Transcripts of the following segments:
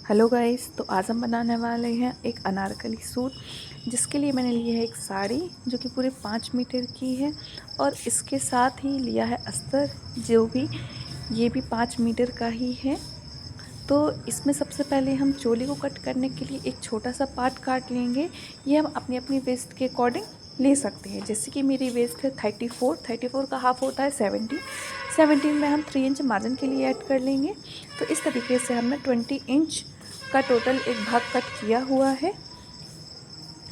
Hello guys, तो आज हम बनाने वाले हैं एक अनारकली सूट, जिसके लिए मैंने लिया है एक साड़ी जो कि पूरे 5 मीटर की है और इसके साथ ही लिया है अस्तर जो भी ये भी 5 मीटर का ही है। तो इसमें सबसे पहले हम चोली को कट करने के लिए एक छोटा सा पार्ट काट लेंगे। ये हम अपनी अपनी वेस्ट के अकॉर्डिंग ले सकते हैं। जैसे कि मेरी वेस्ट है 34 का हाफ होता है 17 में हम 3 इंच मार्जिन के लिए ऐड कर लेंगे। तो इस तरीके से हमने 20 इंच का टोटल एक भाग कट किया हुआ है।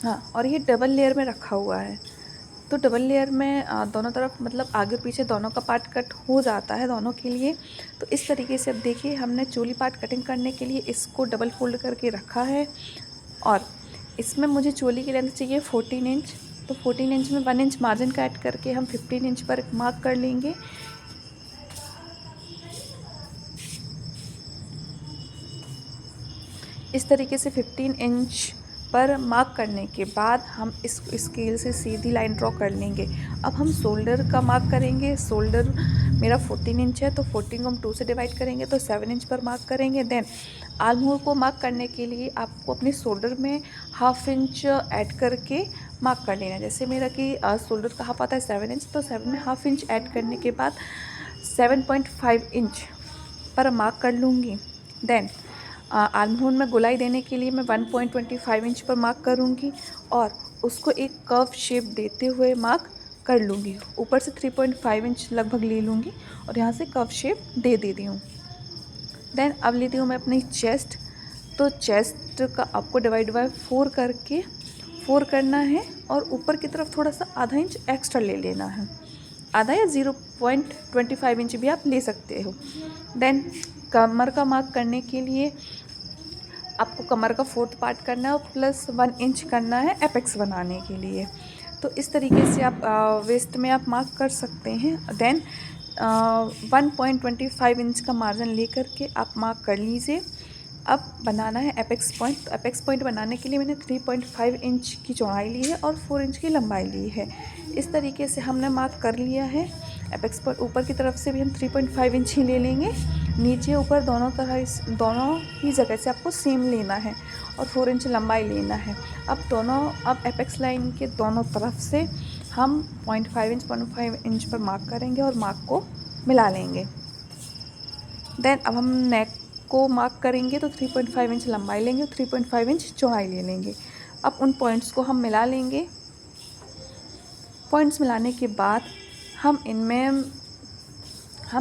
हाँ, और ये डबल लेयर में रखा हुआ है। तो डबल लेयर में दोनों तरफ मतलब आगे पीछे दोनों का पार्ट कट हो जाता है दोनों के लिए। तो इस तरीके से अब देखिए हमने चोली पार्ट कटिंग करने के लिए इसको डबल फोल्ड करके रखा है और इसमें मुझे चोली की लेंथ चाहिए 14 इंच। तो 14 इंच में 1 इंच मार्जिन का ऐड करके हम 15 इंच पर मार्क कर लेंगे। इस तरीके से 15 इंच पर मार्क करने के बाद हम इस स्केल से सीधी लाइन ड्रॉ कर लेंगे। अब हम शोल्डर का मार्क करेंगे। शोल्डर मेरा 14 इंच है तो 14 को हम 2 से डिवाइड करेंगे तो 7 इंच पर मार्क करेंगे। देन आर्म होल को मार्क करने के लिए आपको अपने शोल्डर में हाफ इंच ऐड करके मार्क कर लेना है। जैसे मेरा कि शोल्डर का हाफ आता है 7 इंच, तो 7 में हाफ इंच ऐड करने के बाद 7.5 इंच पर मार्क कर लूँगी। देन आर्म होल में गोलाई देने के लिए मैं 1.25 इंच पर मार्क करूँगी और उसको एक कर्व शेप देते हुए मार्क कर लूँगी। ऊपर से 3.5 इंच लगभग ले लूँगी और यहाँ से कर्व शेप दे देती हूँ। देन अब लेती हूँ मैं अपनी चेस्ट। तो चेस्ट का आपको डिवाइड बाय 4 करके 4 करना है और ऊपर की तरफ थोड़ा सा आधा इंच एक्स्ट्रा ले लेना है। आधा या 0.25 इंच भी आप ले सकते हो। देन कमर का मार्क करने के लिए आपको कमर का 4th पार्ट करना है और प्लस 1 इंच करना है एपेक्स बनाने के लिए। तो इस तरीके से आप वेस्ट में आप मार्क कर सकते हैं। देन 1.25 इंच का मार्जिन लेकर के आप मार्क कर लीजिए। अब बनाना है एपेक्स पॉइंट। तो एपेक्स पॉइंट बनाने के लिए मैंने 3.5 इंच की चौड़ाई ली है और 4 इंच की लंबाई ली है। इस तरीके से हमने मार्क कर लिया है। एपेक्स पॉइंट ऊपर की तरफ से भी हम 3.5 इंच ही ले लेंगे। नीचे ऊपर दोनों ही जगह से आपको सेम लेना है और 4 इंच लंबाई लेना है। अब एपेक्स लाइन के दोनों तरफ से हम 0.5 इंच पर मार्क करेंगे और मार्क को मिला लेंगे। देन अब हम नेक को मार्क करेंगे तो 3.5 इंच लंबाई लेंगे और 3.5 इंच चौड़ाई ले लेंगे। अब उन पॉइंट्स को हम मिला लेंगे। पॉइंट्स मिलाने के बाद हम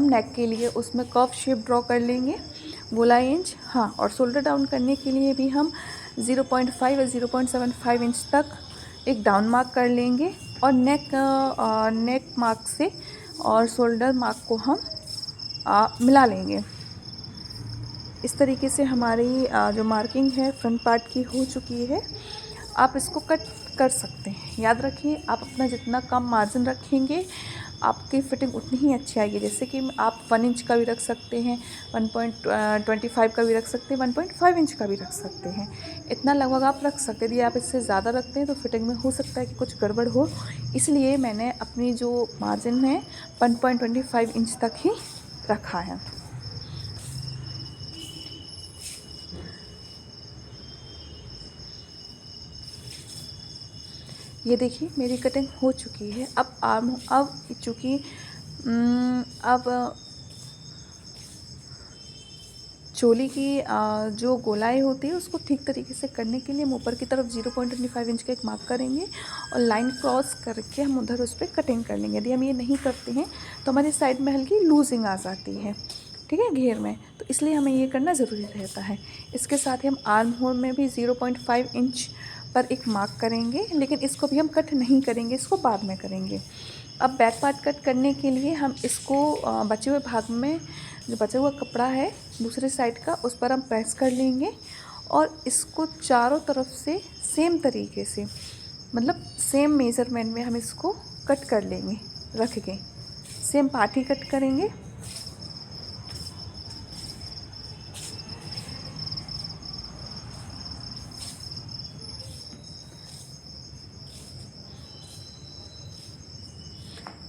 नेक के लिए उसमें कर्व शेप ड्रॉ कर लेंगे गोलाई इंच। हाँ, और शोल्डर डाउन करने के लिए भी हम 0.5 या 0.75 इंच तक एक डाउन मार्क कर लेंगे और नेक मार्क से और शोल्डर मार्क को हम मिला लेंगे। इस तरीके से हमारी जो मार्किंग है फ्रंट पार्ट की हो चुकी है। आप इसको कट कर सकते हैं। याद रखिए, आप अपना जितना कम मार्जिन रखेंगे आपकी फ़िटिंग उतनी ही अच्छी आएगी। जैसे कि आप 1 इंच का भी रख सकते हैं, 1.25 का भी रख सकते हैं, 1.5 इंच का भी रख सकते हैं। इतना लगभग आप रख सकते हैं। यदि आप इससे ज़्यादा रखते हैं तो फिटिंग में हो सकता है कि कुछ गड़बड़ हो। इसलिए मैंने अपनी जो मार्जिन है 1.25 इंच तक ही रखा है। ये देखिए मेरी कटिंग हो चुकी है। अब चूँकि अब चोली की जो गोलाई होती है उसको ठीक तरीके से करने के लिए हम ऊपर की तरफ 0.25 इंच का एक मार्क करेंगे और लाइन क्रॉस करके हम उधर उस पर कटिंग कर लेंगे। यदि हम ये नहीं करते हैं तो हमारी साइड में हल्की लूजिंग आ जाती है, ठीक है, घेर में। तो इसलिए हमें ये करना ज़रूरी रहता है। इसके साथ ही हम आर्म होल में भी 0.5 इंच पर एक मार्क करेंगे, लेकिन इसको भी हम कट नहीं करेंगे, इसको बाद में करेंगे। अब बैक पार्ट कट करने के लिए हम इसको बचे हुए भाग में जो बचा हुआ कपड़ा है दूसरे साइड का उस पर हम प्रेस कर लेंगे और इसको चारों तरफ से सेम तरीके से मतलब सेम मेज़रमेंट में हम इसको कट कर लेंगे। रख के सेम पार्ट ही कट करेंगे।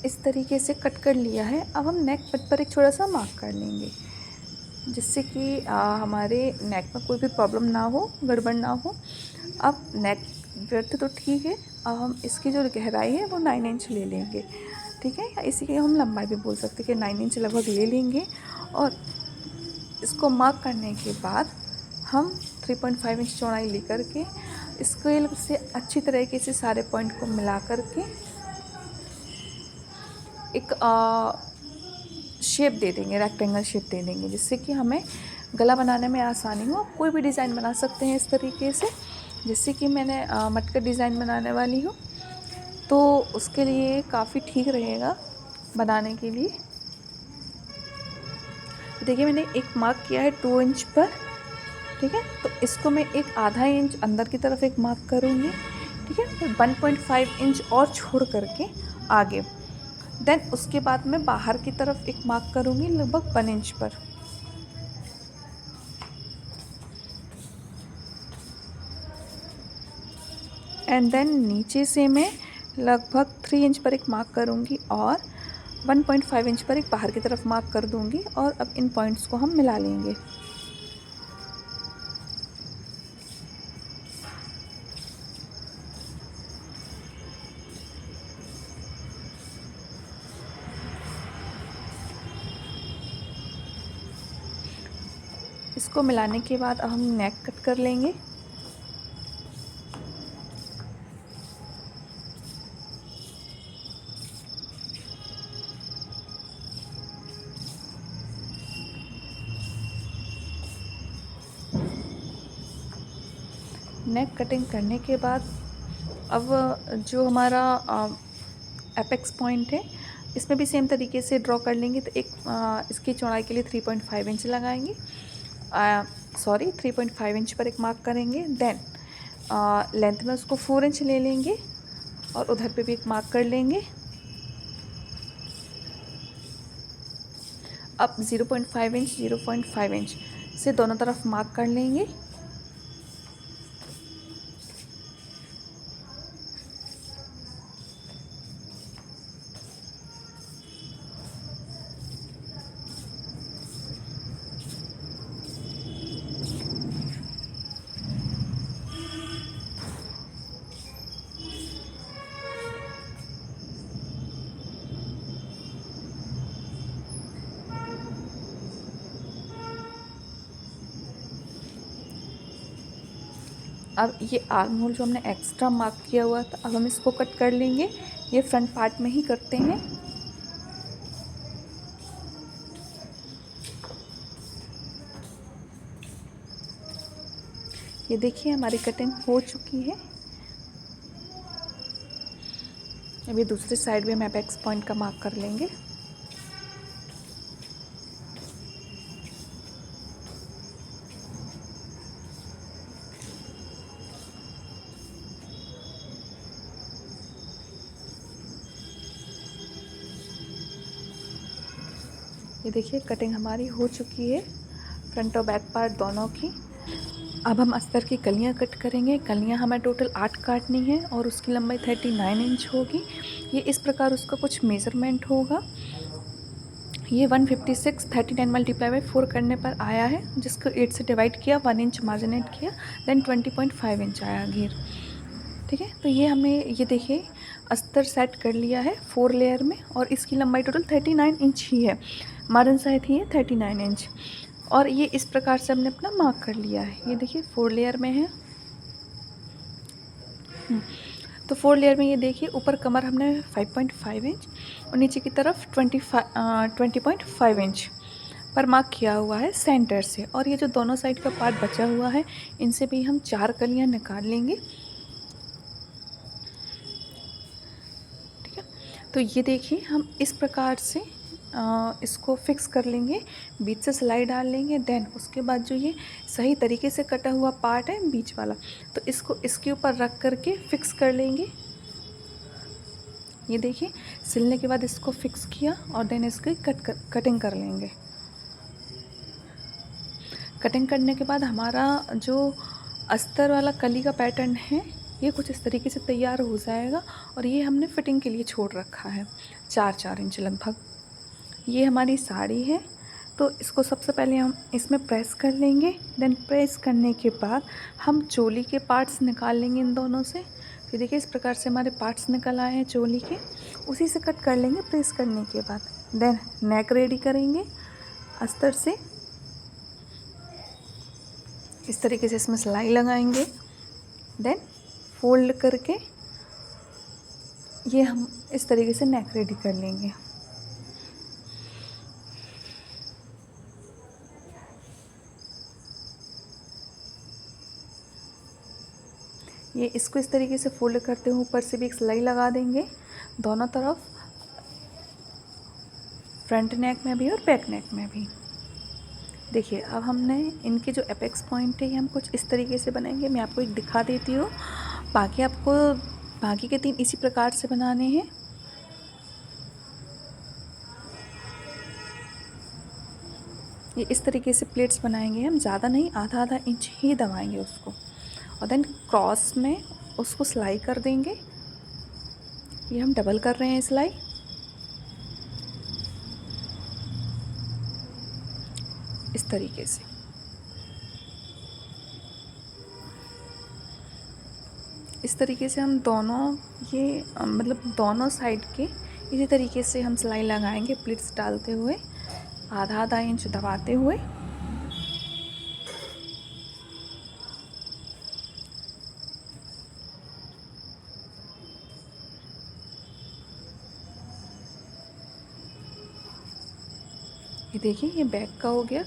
इस तरीके से कट कर लिया है। अब हम नेक पट पर एक छोटा सा मार्क कर लेंगे। जिससे कि हमारे नेक में कोई भी प्रॉब्लम ना हो, गड़बड़ ना हो। अब नेक ब्रेड्थ तो ठीक है, अब हम इसकी जो गहराई है वो 9 इंच ले लेंगे, ठीक है, या इसी की हम लंबाई भी बोल सकते हैं कि 9 इंच लगभग ले लेंगे। और इसको मार्क करने के बाद हम 3.5 इंच चौड़ाई लेकर के स्केल से अच्छी तरीके से सारे पॉइंट को मिला करके एक शेप दे देंगे, रेक्टेंगल शेप दे देंगे, जिससे कि हमें गला बनाने में आसानी हो। आप कोई भी डिज़ाइन बना सकते हैं इस तरीके से, जैसे कि मैंने मटका डिज़ाइन बनाने वाली हूँ, तो उसके लिए काफ़ी ठीक रहेगा बनाने के लिए। देखिए मैंने एक मार्क किया है 2 इंच पर, ठीक है, तो इसको मैं एक आधा इंच अंदर की तरफ एक मार्क करूँगी, ठीक है, फिर 1.5 इंच और छोड़ करके आगे, देन उसके बाद मैं बाहर की तरफ एक मार्क करूँगी लगभग 1 इंच पर। एंड देन नीचे से मैं लगभग 3 इंच पर एक मार्क करूँगी और 1.5 इंच पर एक बाहर की तरफ मार्क कर दूँगी। और अब इन पॉइंट्स को हम मिला लेंगे। इसको मिलाने के बाद अब हम नेक कट कर लेंगे। नेक कटिंग करने के बाद अब जो हमारा एपेक्स पॉइंट है, इसमें भी सेम तरीके से ड्रॉ कर लेंगे। तो एक इसकी चौड़ाई के लिए 3.5 इंच लगाएंगे, 3.5 इंच पर एक मार्क करेंगे। देन लेंथ में उसको 4 इंच ले लेंगे और उधर पे भी एक मार्क कर लेंगे। अब 0.5 इंच 0.5 इंच से दोनों तरफ मार्क कर लेंगे। अब ये आर्म होल जो हमने एक्स्ट्रा मार्क किया हुआ था, अब हम इसको कट कर लेंगे। ये फ्रंट पार्ट में ही करते हैं। ये देखिए हमारी कटिंग हो चुकी है। अभी दूसरी साइड भी हम एपेक्स पॉइंट का मार्क कर लेंगे। ये देखिए कटिंग हमारी हो चुकी है फ्रंट और बैक पार्ट दोनों की। अब हम अस्तर की कलियां कट करेंगे। कलियां हमें टोटल 8 काटनी है और उसकी लंबाई 39 इंच होगी। ये इस प्रकार उसका कुछ मेज़रमेंट होगा। ये 156 39 मल्टीप्लाई बाई 4 करने पर आया है, जिसको 8 से डिवाइड किया, 1 इंच मार्जिनेट किया, देन 20.5 इंच आया घेर, ठीक है। तो ये हमें ये देखिए अस्तर सेट कर लिया है 4 लेयर में और इसकी लंबाई टोटल 39 इंच ही है। मार्जिन साइड ही है 39 इंच और ये इस प्रकार से हमने अपना मार्क कर लिया है। ये देखिए 4 लेयर में है। तो 4 लेयर में ये देखिए ऊपर कमर हमने 5.5 इंच और नीचे की तरफ 20.5 इंच पर मार्क किया हुआ है सेंटर से। और ये जो दोनों साइड का पार्ट बचा हुआ है, इनसे भी हम 4 कलियां निकाल लेंगे, ठीक है। तो ये देखिए हम इस प्रकार से इसको फिक्स कर लेंगे, बीच से सिलाई डाल लेंगे। देन उसके बाद जो ये सही तरीके से कटा हुआ पार्ट है बीच वाला, तो इसको इसके ऊपर रख करके फिक्स कर लेंगे। ये देखिए सिलने के बाद इसको फिक्स किया और देन इसकी कटिंग कर लेंगे। कटिंग करने के बाद हमारा जो अस्तर वाला कली का पैटर्न है, ये कुछ इस तरीके से तैयार हो जाएगा। और ये हमने फिटिंग के लिए छोड़ रखा है 4-4 इंच लगभग। ये हमारी साड़ी है तो इसको सबसे पहले हम इसमें प्रेस कर लेंगे। देन प्रेस करने के बाद हम चोली के पार्ट्स निकाल लेंगे इन दोनों से। तो देखिए इस प्रकार से हमारे पार्ट्स निकल आए हैं चोली के, उसी से कट कर लेंगे प्रेस करने के बाद। देन नेक रेडी करेंगे अस्तर से, इस तरीके से इसमें सिलाई लगाएंगे। देन फोल्ड करके ये हम इस तरीके से नेक रेडी कर लेंगे। ये इसको इस तरीके से फोल्ड करते हुए ऊपर से भी एक सिलाई लगा देंगे दोनों तरफ, फ्रंट नेक में भी और बैक नेक में भी। देखिए अब हमने इनके जो एपेक्स पॉइंट है ये हम कुछ इस तरीके से बनाएंगे। मैं आपको एक दिखा देती हूँ, बाकी के 3 इसी प्रकार से बनाने हैं। ये इस तरीके से प्लेट्स बनाएंगे हम, ज़्यादा नहीं, आधा आधा इंच ही दबाएंगे उसको, और देन क्रॉस में उसको सिलाई कर देंगे। ये हम डबल कर रहे हैं सिलाई। इस तरीके से हम दोनों ये मतलब दोनों साइड के इसी तरीके से हम सिलाई लगाएंगे, प्लीट्स डालते हुए, आधा आधा इंच दबाते हुए। ये देखिए ये बैक का हो गया।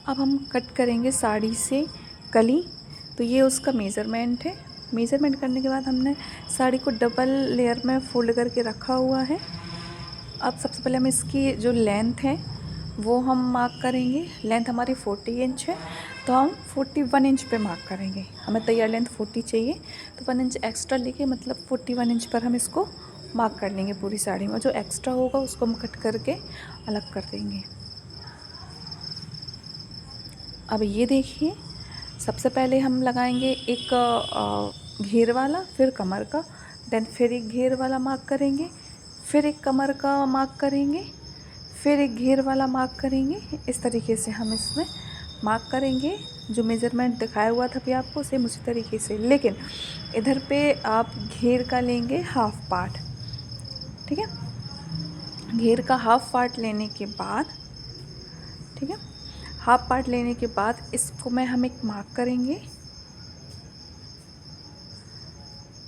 अब हम कट करेंगे साड़ी से कली। तो ये उसका मेज़रमेंट है। मेज़रमेंट करने के बाद हमने साड़ी को डबल लेयर में फोल्ड करके रखा हुआ है। अब सबसे पहले हम इसकी जो लेंथ है वो हम मार्क करेंगे। लेंथ हमारी 40 इंच है, तो हम 41 इंच पे मार्क करेंगे। हमें तैयार लेंथ 40 चाहिए, तो 1 इंच एक्स्ट्रा लेके मतलब 41 इंच पर हम इसको मार्क कर लेंगे पूरी साड़ी में। जो एक्स्ट्रा होगा उसको हम कट करके अलग कर देंगे। अब ये देखिए सबसे पहले हम लगाएंगे एक घेर वाला, फिर कमर का, देन फिर एक घेर वाला मार्क करेंगे, फिर एक कमर का मार्क करेंगे, फिर एक घेर वाला मार्क करेंगे। इस तरीके से हम इसमें मार्क करेंगे। जो मेज़रमेंट दिखाया हुआ था अभी आपको सेम उसी तरीके से, लेकिन इधर पे आप घेर का लेंगे हाफ पार्ट, ठीक है। घेर का हाफ पार्ट लेने के बाद, ठीक है, हाफ पार्ट लेने के बाद इसको हम एक मार्क करेंगे,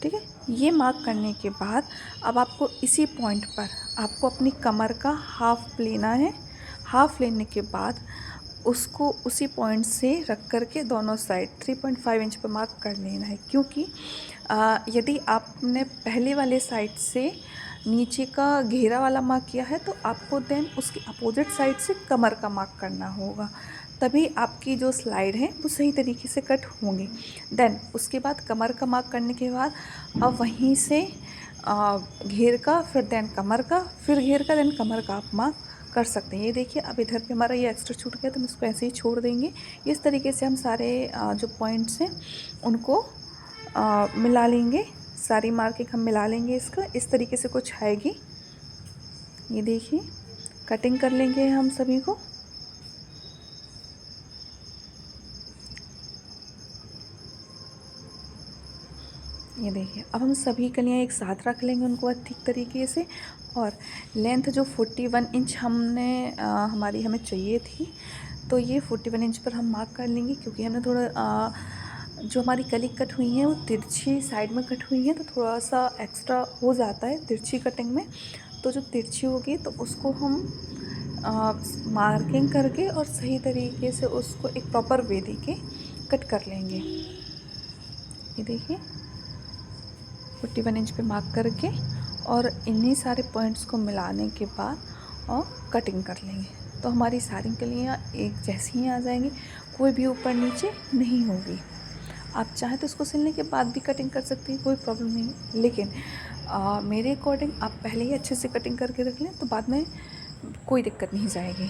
ठीक है। ये मार्क करने के बाद अब आपको इसी पॉइंट पर आपको अपनी कमर का हाफ लेना है। हाफ लेने के बाद उसको उसी पॉइंट से रख कर के दोनों साइड 3.5 इंच पर मार्क कर लेना है, क्योंकि यदि आपने पहले वाले साइड से नीचे का घेरा वाला मार्क किया है तो आपको देन उसके अपोजिट साइड से कमर का मार्क करना होगा, तभी आपकी जो स्लाइड है वो सही तरीके से कट होंगी। देन उसके बाद कमर का मार्क करने के बाद अब वहीं से घेर का, फिर देन कमर का, फिर घेर का, देन कमर का आप मार्क कर सकते हैं। ये देखिए अब इधर पे हमारा ये एक्स्ट्रा छूट गया तो हम इसको ऐसे ही छोड़ देंगे। इस तरीके से हम सारे जो पॉइंट्स हैं उनको मिला लेंगे, सारी मार्किंग हम मिला लेंगे। इसका इस तरीके से कुछ आएगी। ये देखिए कटिंग कर लेंगे हम सभी को। ये देखिए अब हम सभी कलियाँ एक साथ रख लेंगे उनको ठीक तरीके से, और लेंथ जो 41 इंच हमें चाहिए थी, तो ये 41 इंच पर हम मार्क कर लेंगे, क्योंकि हमने थोड़ा जो हमारी कली कट हुई है वो तिरछी साइड में कट हुई है, तो थोड़ा सा एक्स्ट्रा हो जाता है तिरछी कटिंग में। तो जो तिरछी होगी तो उसको हम मार्किंग करके और सही तरीके से उसको एक प्रॉपर वे दे के कट कर लेंगे। ये देखिए 41 इंच पे मार्क करके और इन्हीं सारे पॉइंट्स को मिलाने के बाद और कटिंग कर लेंगे, तो हमारी सारी कलियाँ एक जैसी ही आ जाएंगी, कोई भी ऊपर नीचे नहीं होगी। आप चाहें तो इसको सिलने के बाद भी कटिंग कर सकती हैं, कोई प्रॉब्लम नहीं, लेकिन मेरे अकॉर्डिंग आप पहले ही अच्छे से कटिंग करके रख लें तो बाद में कोई दिक्कत नहीं जाएगी।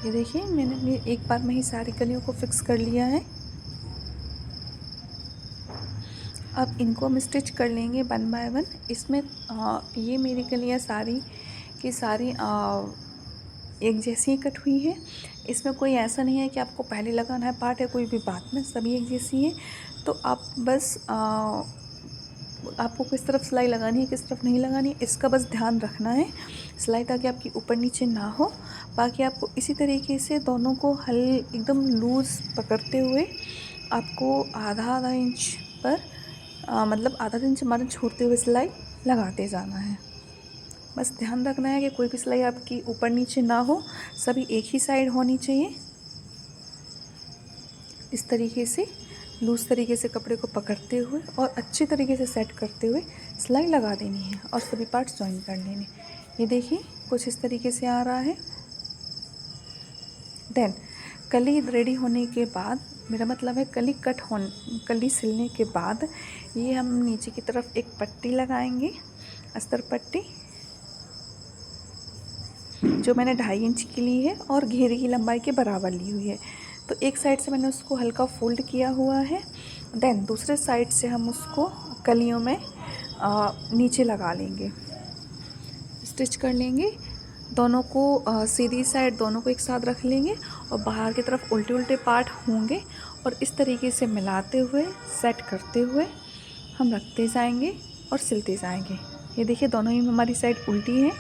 ये देखिए मैंने एक बार में ही सारी कलियों को फिक्स कर लिया है। अब इनको हम स्टिच कर लेंगे 1 बाय 1। इसमें ये मेरी कलियाँ सारी की सारी एक जैसी ही कट हुई है। इसमें कोई ऐसा नहीं है कि आपको पहले लगाना है पार्ट या कोई भी बाद में, सभी एक जैसी हैं। तो आप बस आपको किस तरफ सिलाई लगानी है किस तरफ नहीं लगानी है इसका बस ध्यान रखना है सिलाई, ताकि आपकी ऊपर नीचे ना हो। बाकी आपको इसी तरीके से दोनों को एकदम लूज़ पकड़ते हुए आपको आधा इंच पर मतलब आधा इंच हमारा छोड़ते हुए सिलाई लगाते जाना है। बस ध्यान रखना है कि कोई भी सिलाई आपकी ऊपर नीचे ना हो, सभी एक ही साइड होनी चाहिए। इस तरीके से लूज़ तरीके से कपड़े को पकड़ते हुए और अच्छी तरीके से सेट करते हुए सिलाई लगा देनी है और सभी पार्ट्स जॉइन कर लेने। ये देखिए कुछ इस तरीके से आ रहा है। देन कली रेडी होने के बाद, मेरा मतलब है कली सिलने के बाद ये हम नीचे की तरफ एक पट्टी लगाएंगे, अस्तर पट्टी, जो मैंने 2.5 इंच की ली है और घेरे की लंबाई के बराबर ली हुई है। तो एक साइड से मैंने उसको हल्का फोल्ड किया हुआ है। देन दूसरे साइड से हम उसको कलियों में नीचे लगा लेंगे, स्टिच कर लेंगे। दोनों को सीधी साइड दोनों को एक साथ रख लेंगे और बाहर की तरफ उल्टे उल्टे पार्ट होंगे और इस तरीके से मिलाते हुए सेट करते हुए हम रखते जाएंगे और सिलते जाएंगे। ये देखिए दोनों ही हमारी साइड उल्टी हैं,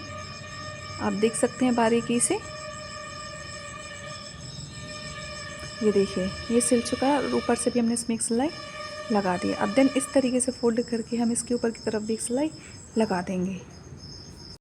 आप देख सकते हैं बारीकी से। ये देखिए ये सिल चुका है और ऊपर से भी हमने इसमें एक सिलाई लगा दी। अब देन इस तरीके से फोल्ड करके हम इसके ऊपर की तरफ भी एक सिलाई लगा देंगे।